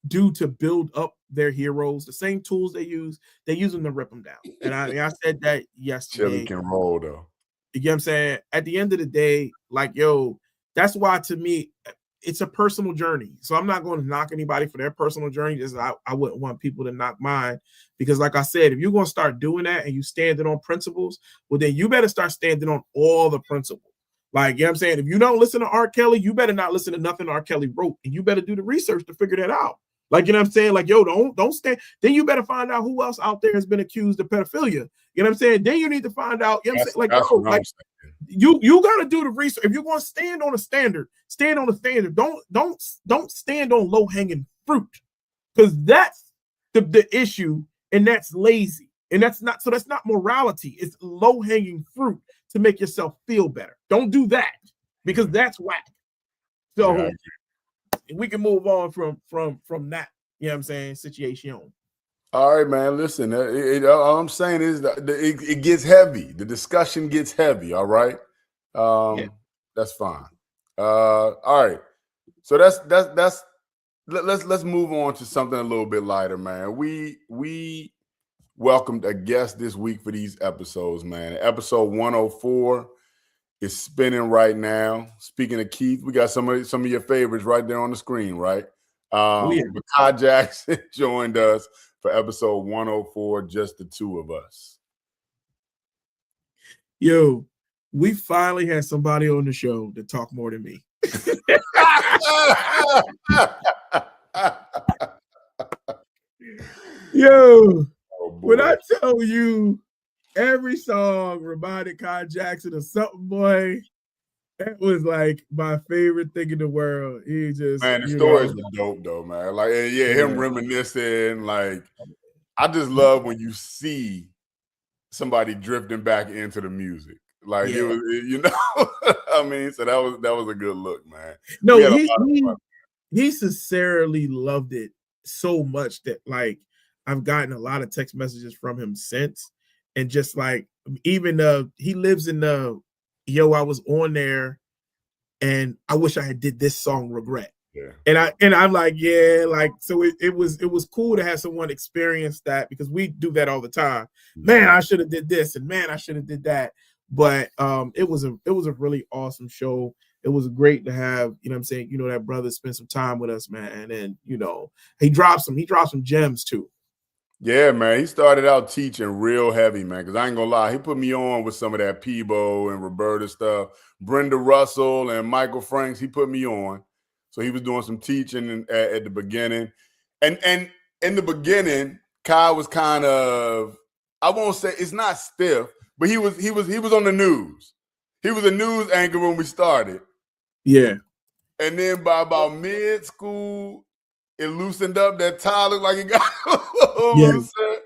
do to build up their heroes, the same tools they use them to rip them down. And I said that yesterday. Chili can roll though. You know what I'm saying? At the end of the day, like, yo, that's why to me, it's a personal journey. So I'm not going to knock anybody for their personal journey. Just I wouldn't want people to knock mine. Because like I said, if you're going to start doing that and you standing on principles, well, then you better start standing on all the principles. Like, you know what I'm saying? If you don't listen to R. Kelly, you better not listen to nothing R. Kelly wrote. And you better do the research to figure that out. Like, you know what I'm saying? Like, yo, don't stand. Then you better find out who else out there has been accused of pedophilia. You know what I'm saying? Then you need to find out, you know what I'm saying? Like, you got to do the research. If you're going to stand on a standard, stand on a standard. Don't stand on low-hanging fruit. Because that's the issue, and that's lazy. And that's not morality. It's low-hanging fruit to make yourself feel better. Don't do that because that's whack. So we can move on from that, you know what I'm saying, situation. All right, man. Listen, all I'm saying is that it gets heavy. The discussion gets heavy. All right, that's fine. All right, so let's move on to something a little bit lighter, man. We welcomed a guest this week for these episodes, man. Episode 104 is spinning right now. Speaking of Keith, we got some of your favorites right there on the screen, right? McKnight Jackson joined us for episode 104, just the two of us. Yo, we finally had somebody on the show that talk more than me. Yo, when I tell you every song reminded Kanye Jackson of something, boy, that was like my favorite thing in the world. He just, man, the stories were dope though, man. Like, him reminiscing. Like, I just love when you see somebody drifting back into the music. Like, it was, you know, I mean, so that was a good look, man. No, he sincerely loved it so much that, like, I've gotten a lot of text messages from him since, and just like, even he lives in I was on there and I wish I had did this song Regret. Yeah. And I'm like, yeah, like, so it was cool to have someone experience that, because we do that all the time. Man, I should have did this, and man, I should have did that. But it was a really awesome show. It was great to have, you know what I'm saying, that brother spend some time with us, man. And he dropped some gems too. Yeah, man. He started out teaching real heavy, man. Because I ain't gonna lie, he put me on with some of that Peebo and Roberta stuff. Brenda Russell and Michael Franks, he put me on. So he was doing some teaching at the beginning. And in the beginning, Kai was kind of, I won't say it's not stiff, but he was on the news. He was a news anchor when we started. Yeah. And then by about mid-school, it loosened up. That tie looked like it got loosened.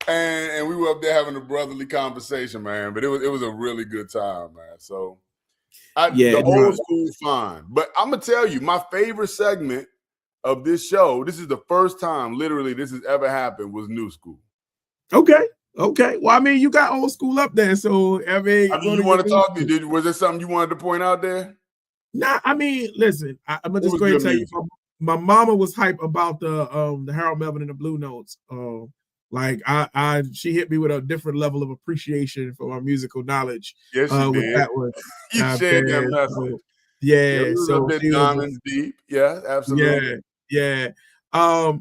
And we were up there having a brotherly conversation, man. But it was a really good time, man. So the old school fine. But I'm gonna tell you, my favorite segment of this show, this is the first time literally this has ever happened, was New School. Okay. Well, I mean, you got old school up there, so I mean you want to talk to me? Was there something you wanted to point out there? Nah, I mean, listen, I'm gonna just go ahead and tell you, my mama was hype about the Harold Melvin and the Blue Notes. Like she hit me with a different level of appreciation for my musical knowledge. Yes, she did. That one. You shared that message. So a bit diamonds deep. Yeah, absolutely. Yeah. I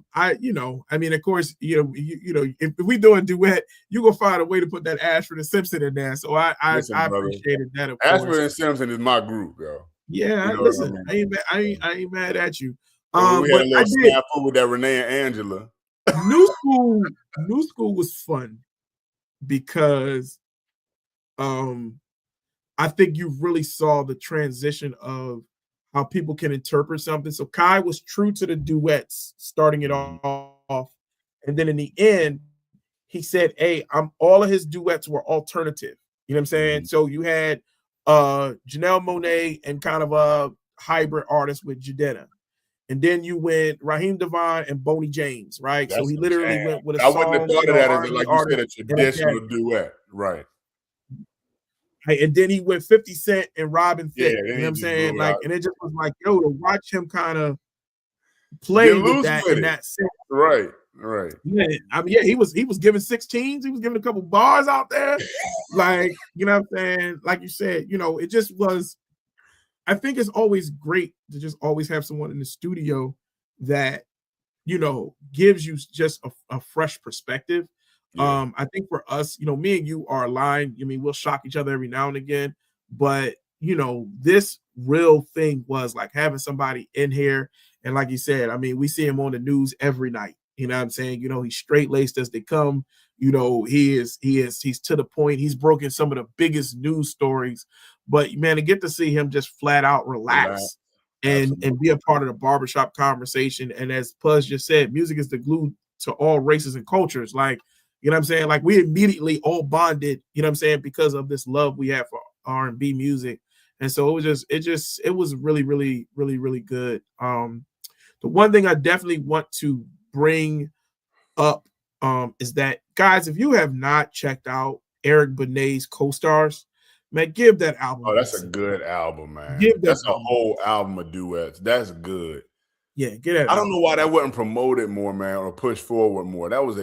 mean, of course, if we do a duet, you gonna find a way to put that Ashford and Simpson in there. So I appreciated that. Of Ashford course. and Simpson is my group, yo. Yeah, listen, I ain't mad at you. We had a little snafu with that Renee and Angela. New school was fun because I think you really saw the transition of how people can interpret something. So Kai was true to the duets, starting it off, and then in the end, he said, "Hey, all of his duets were alternative." You know what I'm saying? So you had Janelle Monáe and kind of a hybrid artist with Jadena. And then you went Raheem Devine and Boney James, right? So he literally went with a song. I wouldn't have thought of that as, like you said, a traditional duet. Right. And then he went 50 Cent and Robin Thicke. You know what I'm saying? Like, and it just was like, yo, to watch him kind of play with that in that sense. Right. Yeah, I mean, he was giving 16s. He was giving a couple bars out there. Like, you know what I'm saying? Like you said, it just was. I think it's always great to just always have someone in the studio that, gives you just a fresh perspective. Yeah. I think for us, me and you are aligned. I mean, we'll shock each other every now and again, but this real thing was like having somebody in here. And like you said, I mean, we see him on the news every night. You know what I'm saying? He's straight laced as they come. He's to the point. He's broken some of the biggest news stories. But man, to get to see him just flat out relax and be a part of the barbershop conversation. And as Puzz just said, music is the glue to all races and cultures. Like, you know what I'm saying? Like we immediately all bonded, you know what I'm saying, because of this love we have for R&B music. And so it was really, really, really, really good. The one thing I definitely want to bring up is that, guys, if you have not checked out Eric Benet's Co-Stars, man, give that album. Oh, that's a good album, man. That's a whole album of duets. That's good. Yeah, get it. I don't know why that wasn't promoted more, man, or pushed forward more. That's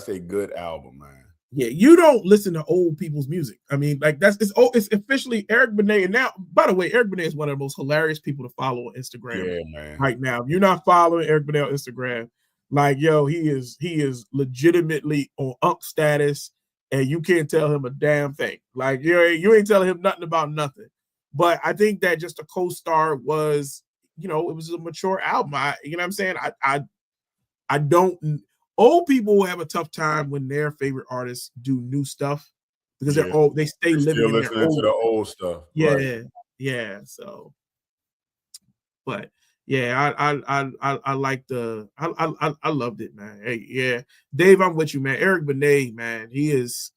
a good album, man. Yeah, you don't listen to old people's music. I mean, like it's officially Eric Benet. And now, by the way, Eric Benet is one of the most hilarious people to follow on Instagram right now. If you're not following Eric Benet on Instagram, like, yo, he is legitimately on Unk status. And you can't tell him a damn thing. Like, you ain't telling him nothing about nothing. But I think that just a co-star was, it was a mature album. You know what I'm saying? I don't. Old people will have a tough time when their favorite artists do new stuff because they stay living in their old, to the old stuff. Yeah, right. Yeah. So, but yeah, I like I loved it, man. Hey, yeah, Dave, I'm with you, man. Eric Benet, man, he is,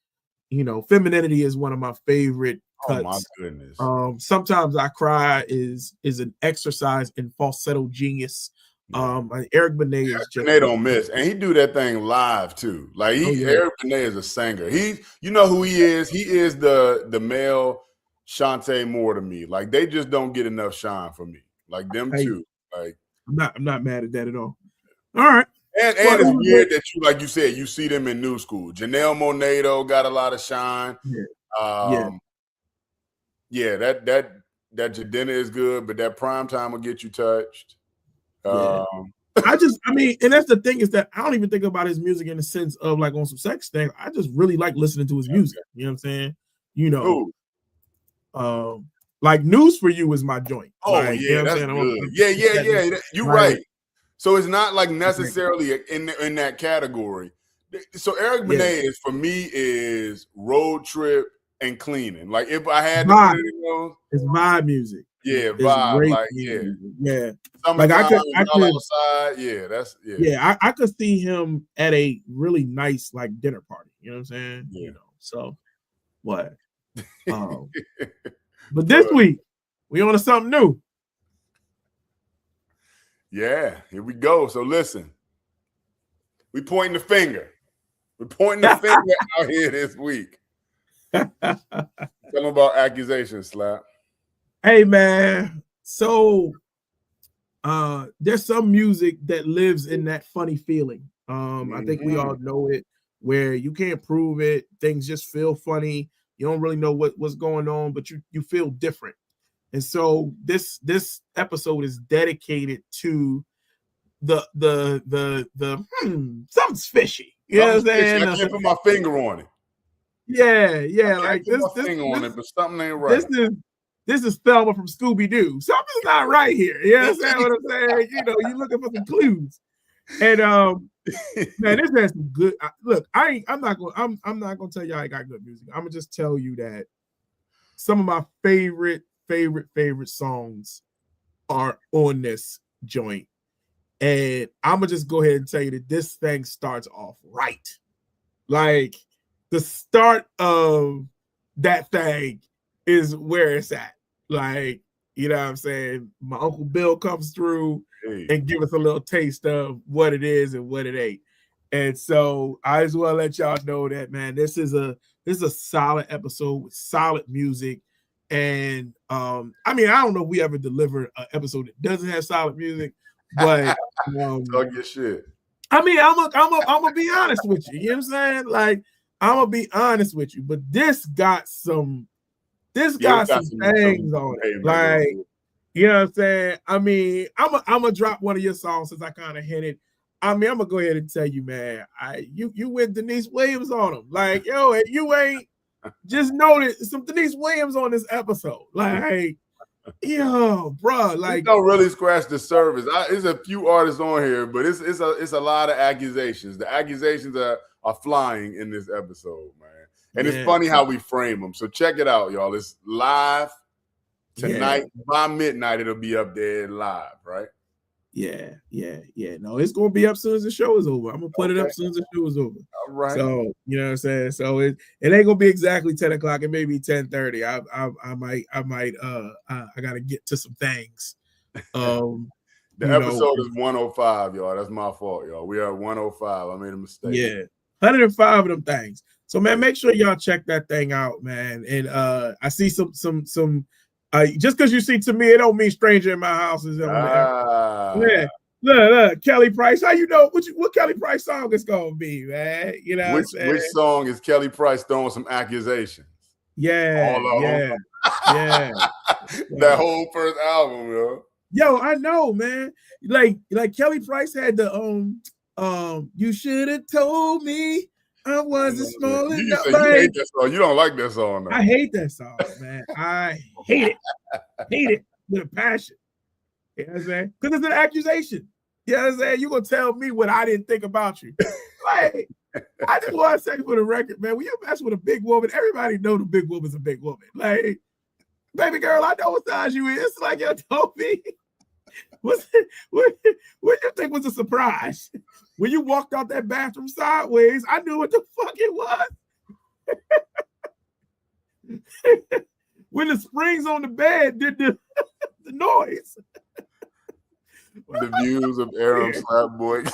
Femininity is one of my favorite cuts. Oh my goodness. Sometimes I Cry is an exercise in falsetto genius. Eric Benet is just Benet don't miss, and he do that thing live too. Like Eric Benet is a singer. You know who he is? He is the male Shantae Moore to me. Like they just don't get enough shine for me. Like them two. Like I'm not mad at that at all. All right. And it's weird that you, like you said, you see them in New School. Janelle Monáe though got a lot of shine. That Jadena is good, but that Prime Time will get you touched. I mean, and that's the thing is that I don't even think about his music in the sense of like on some sex thing. I just really like listening to his music. You know what I'm saying? You know, like News for You is my joint. Oh, like, yeah, you know that's good. Yeah. You're right. So it's not like necessarily in that category. So Eric Benet is for me is road trip and cleaning. Like if I had to put it in those, it's vibe music. Yeah, vibe. Like yeah. Like I could outside. Yeah, I could see him at a really nice like dinner party. You know what I'm saying? Yeah. You know. So what? But this week we on to something new. Yeah, here we go. So listen, we pointing the finger. We're pointing the finger out here this week. Tell them about accusations, Slap. Hey man, so there's some music that lives in that funny feeling. I think we all know it, where you can't prove it, things just feel funny. You don't really know what's going on, but you feel different. And so this episode is dedicated to the something's fishy. You know what I'm saying? I can't put my finger on it. Yeah, like this finger on it, but something ain't right. This is Thelma from Scooby-Doo. Something's not right here. You know what I'm saying? You know, you're looking for some clues. And man, this has some good look. I'm not gonna tell you I got good music. I'm gonna just tell you that some of my favorite songs are on this joint. And I'm gonna just go ahead and tell you that this thing starts off right. Like the start of that thing is where it's at. Like, you know what I'm saying? My Uncle Bill comes through and give us a little taste of what it is and what it ain't. And so I just want to let y'all know that, man, this is a solid episode with solid music. And I mean, I don't know if we ever deliver an episode that doesn't have solid music, but talk your shit. I mean, I'm gonna be honest with you. You know what I'm saying? Like, I'm gonna be honest with you, but this got some things on it. Like, you know what I'm saying? I mean, I'm gonna drop one of your songs since I kind of hit it. I mean, I'm gonna go ahead and tell you, man. You went Denise Williams on them. Like, yo, you ain't just noted some Denise Williams on this episode. Like, yo, bro, like, don't really scratch the surface. There's a few artists on here, but it's a lot of accusations. The accusations are flying in this episode, man. And it's funny how we frame them. So check it out, y'all. It's live tonight by midnight. It'll be up there live, right? Yeah. No, it's gonna be up as soon as the show is over. I'm gonna put it up as soon as the show is over. All right. So you know what I'm saying. So it ain't gonna be exactly 10 o'clock. It may be 10:30. I gotta get to some things. The episode is 105, y'all. That's my fault, y'all. We are 105. I made a mistake. Yeah, 105 of them things. So man, make sure y'all check that thing out, man. And I see some just because you see to me, it don't mean stranger in my house is on there. Yeah, look, Kelly Price. How you know what Kelly Price song is gonna be, man? You know, which song is Kelly Price throwing some accusations? Yeah, all of them. Yeah. That whole first album, yo, I know, man. Like Kelly Price had the you should have told me I wasn't small enough. You hate that song. You don't like that song, though. I hate that song, man. I hate it. Hate it with a passion. You know what I'm saying? Because it's an accusation. You know what I'm saying? You're going to tell me what I didn't think about you. Like, I just want to say for the record, man, when you mess with a big woman, everybody know the big woman's a big woman. Like, baby girl, I know what size you is. Like, you told me. What you think was a surprise? When you walked out that bathroom sideways, I knew what the fuck it was. When the springs on the bed did the noise. The views of Aram Slapboy.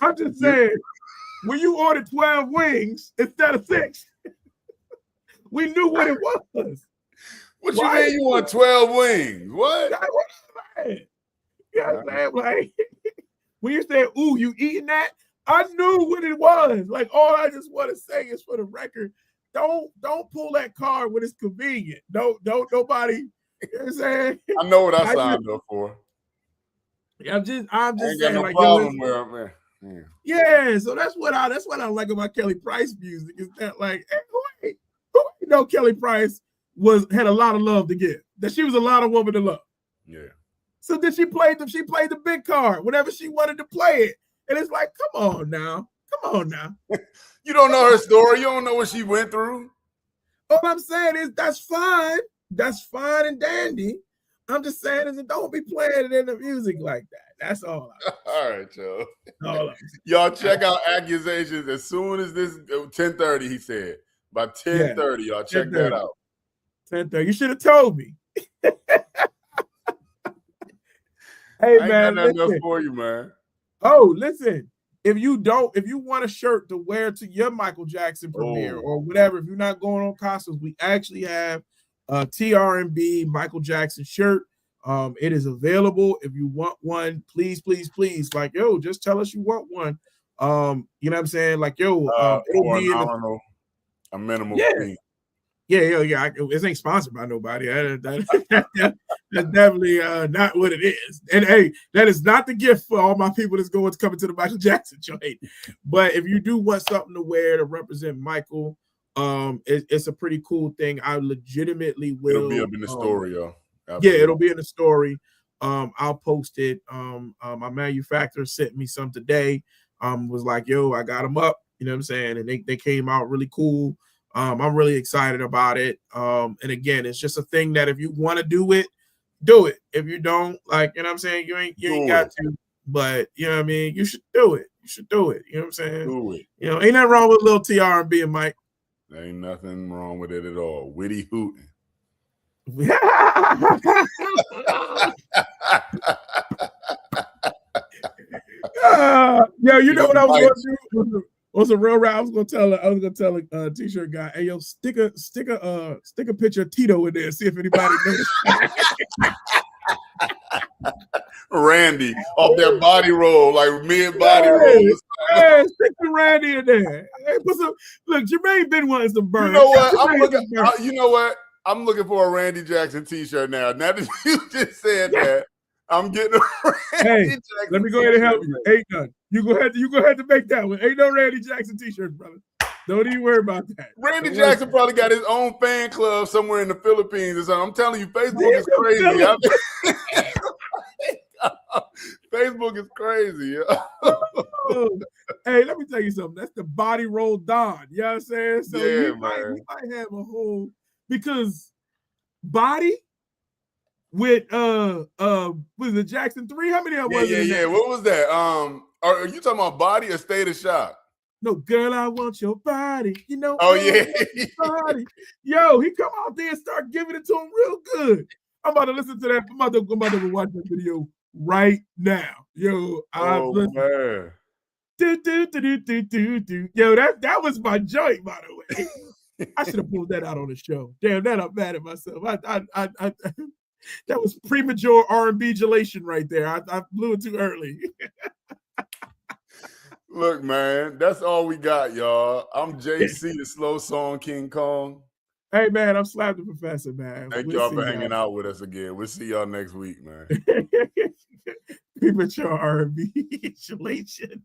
I'm just saying, when you ordered 12 wings instead of 6, we knew what it was. What you mean you want 12 wings? What? You know what I'm saying? Like, when you say, ooh, you eating that? I knew what it was. Like, all I just want to say is for the record, don't pull that card when it's convenient. Don't nobody, you know what I'm saying? I know what I signed up for. I'm just saying, no like, problem man. Yeah, so that's what I like about Kelly Price music is that like, hey, who ain't know Kelly Price had a lot of love to give, that she was a lot of woman to love. Yeah. So then she played the big card whenever she wanted to play it, and it's like, come on now. You don't know her story. You don't know what she went through. All I'm saying is that's fine and dandy. I'm just saying is don't be playing it in the music like that. That's all. All right, y'all. Y'all check out Accusations as soon as this 10:30. He said by 10:30. Y'all check 10:30. That out. 10:30. You should have told me. Hey man, I got nothing else for you, man. Oh, listen. If you want a shirt to wear to your Michael Jackson premiere or whatever, if you're not going on costumes, we actually have a TR&B Michael Jackson shirt. It is available. If you want one, please, like, yo, just tell us you want one. You know what I'm saying? Like, yo, it'll be a minimal fee. Yeah. It ain't sponsored by nobody. That's definitely not what it is. And hey, that is not the gift for all my people that's coming to the Michael Jackson joint. But if you do want something to wear to represent Michael, it's a pretty cool thing. I legitimately will. It'll be up in the story, y'all. Yeah, it'll be in the story. I'll post it. My manufacturer sent me some today. Was like, yo, I got them up. You know what I'm saying? And they came out really cool. I'm really excited about it. And again, it's just a thing that if you want to do it, do it. If you don't, like, you know what I'm saying, you ain't got to. But you know what I mean, you should do it. You know what I'm saying? Do it. You know, ain't nothing wrong with a little TR&B and Mike. There ain't nothing wrong with it at all. Witty hooting. Yo, you know what I was going to do? Was a real rap. I was gonna tell a t-shirt guy, hey yo, stick a picture of Tito in there, see if anybody noticed. Randy off that body roll, like mid body roll. Yeah, stick the Randy in there. Hey, look, Jermaine been wanting some burn. You know what? I'm looking for a Randy Jackson t-shirt now. Now that you just said that, I'm getting a Randy Jackson. Let me go ahead and help you. Ain't none. You go ahead to make that one. Ain't no Randy Jackson t-shirt, brother. Don't even worry about that. Randy Jackson probably got his own fan club somewhere in the Philippines or something. I'm telling you, Facebook is crazy. Facebook is crazy. Hey, let me tell you something. That's the body roll Don. You know what I'm saying? So yeah, we might have a whole, because body with was it Jackson 3? How many of them was it? Yeah. What was that? Are you talking about Body or State of Shock? No, girl, I want your body. You know. Oh yeah. Body. Yo, he come out there and start giving it to him real good. I'm about to listen to that. I'm about to watch that video right now. Yo, man. Yo, that was my joint, by the way. I should have pulled that out on the show. Damn, that I'm mad at myself. I that was premature R&B gelation right there. I blew it too early. Look, man, that's all we got, y'all. I'm JC, the Slow Song King Kong. Hey, man, I'm Slap the Professor, man. Thank y'all for hanging out with us again. We'll see y'all next week, man. Premature R&B gelation.